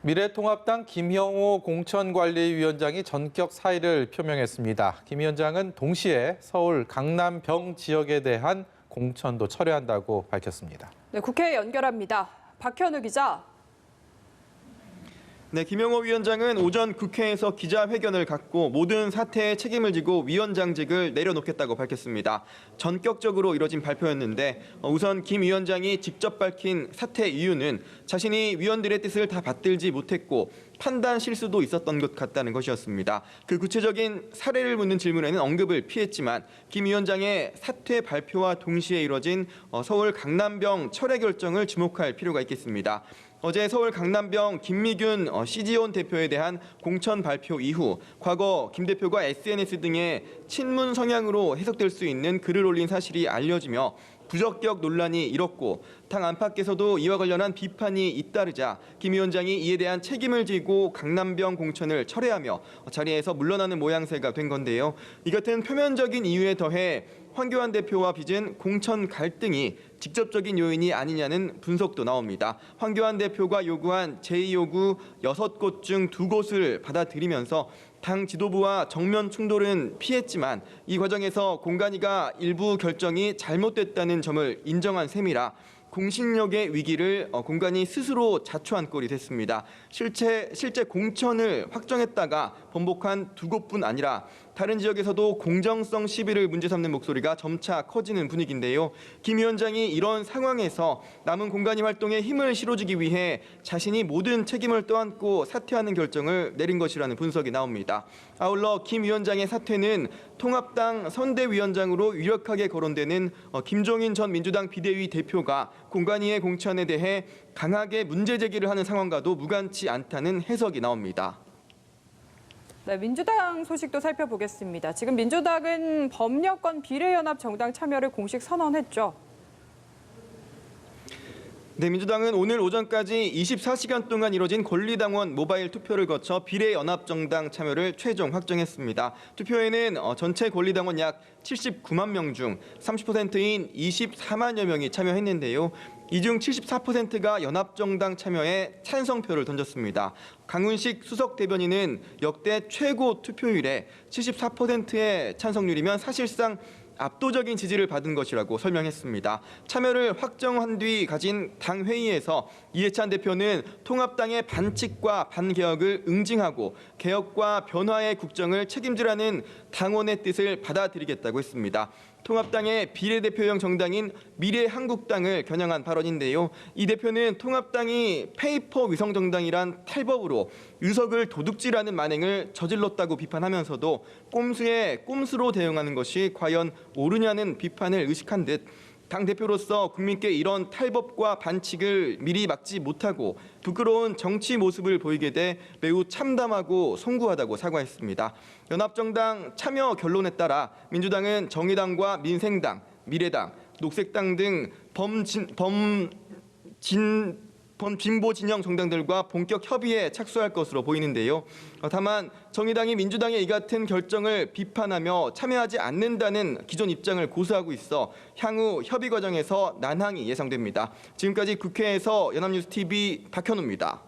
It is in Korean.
미래통합당 김형호 공천관리위원장이 전격 사의를 표명했습니다. 김 위원장은 동시에 서울 강남병 지역에 대한 공천도 철회한다고 밝혔습니다. 네, 국회에 연결합니다. 박현우 기자. 네, 김형호 위원장은 오전 국회에서 기자회견을 갖고 모든 사태에 책임을 지고 위원장직을 내려놓겠다고 밝혔습니다. 전격적으로 이뤄진 발표였는데 우선 김 위원장이 직접 밝힌 사퇴 이유는 자신이 위원들의 뜻을 다 받들지 못했고 판단 실수도 있었던 것 같다는 것이었습니다. 그 구체적인 사례를 묻는 질문에는 언급을 피했지만 김 위원장의 사퇴 발표와 동시에 이뤄진 서울 강남병 철회 결정을 주목할 필요가 있겠습니다. 어제 서울 강남병 김미균 CG온 대표에 대한 공천 발표 이후 과거 김 대표가 SNS 등의 친문 성향으로 해석될 수 있는 글을 올린 사실이 알려지며 부적격 논란이 일었고 당 안팎에서도 이와 관련한 비판이 잇따르자 김 위원장이 이에 대한 책임을 지고 강남병 공천을 철회하며 자리에서 물러나는 모양새가 된 건데요. 이 같은 표면적인 이유에 더해 황교안 대표와 빚은 공천 갈등이 직접적인 요인이 아니냐는 분석도 나옵니다. 황교안 대표가 요구한 제2요구 6곳 중 2곳을 받아들이면서 당 지도부와 정면 충돌은 피했지만 이 과정에서 공관위가 일부 결정이 잘못됐다는 점을 인정한 셈이라 공신력의 위기를 공관위 스스로 자초한 꼴이 됐습니다. 실제 공천을 확정했다가 번복한 2곳뿐 아니라 다른 지역에서도 공정성 시비를 문제 삼는 목소리가 점차 커지는 분위기인데요. 김 위원장이 이런 상황에서 남은 공관위 활동에 힘을 실어주기 위해 자신이 모든 책임을 떠안고 사퇴하는 결정을 내린 것이라는 분석이 나옵니다. 아울러 김 위원장의 사퇴는 통합당 선대위원장으로 유력하게 거론되는 김종인 전 민주당 비대위 대표가 공관위의 공천에 대해 강하게 문제 제기를 하는 상황과도 무관치 않다는 해석이 나옵니다. 네, 민주당 소식도 살펴보겠습니다. 지금 민주당은 범여권 비례연합 정당 참여를 공식 선언했죠. 네, 민주당은 오늘 오전까지 24시간 동안 이뤄진 권리당원 모바일 투표를 거쳐 비례연합정당 참여를 최종 확정했습니다. 투표에는 전체 권리당원 약 79만 명 중 30%인 24만여 명이 참여했는데요. 이 중 74%가 연합정당 참여에 찬성표를 던졌습니다. 강훈식 수석 대변인은 역대 최고 투표율에 74%의 찬성률이면 사실상 압도적인 지지를 받은 것이라고 설명했습니다. 참여를 확정한 뒤 가진 당 회의에서 이해찬 대표는 통합당의 반칙과 반개혁을 응징하고 개혁과 변화의 국정을 책임지라는 당원의 뜻을 받아들이겠다고 했습니다. 통합당의 비례대표형 정당인 미래한국당을 겨냥한 발언인데요. 이 대표는 통합당이 페이퍼 위성정당이란 탈법으로 유석을 도둑질하는 만행을 저질렀다고 비판하면서도 꼼수에 꼼수로 대응하는 것이 과연 옳으냐는 비판을 의식한 듯 당대표로서 국민께 이런 탈법과 반칙을 미리 막지 못하고 부끄러운 정치 모습을 보이게 돼 매우 참담하고 송구하다고 사과했습니다. 연합정당 참여 결론에 따라 민주당은 정의당과 민생당, 미래당, 녹색당 등 진보 진영 정당들과 본격 협의에 착수할 것으로 보이는데요. 다만 정의당이 민주당의 이 같은 결정을 비판하며 참여하지 않는다는 기존 입장을 고수하고 있어 향후 협의 과정에서 난항이 예상됩니다. 지금까지 국회에서 연합뉴스TV 박현우입니다.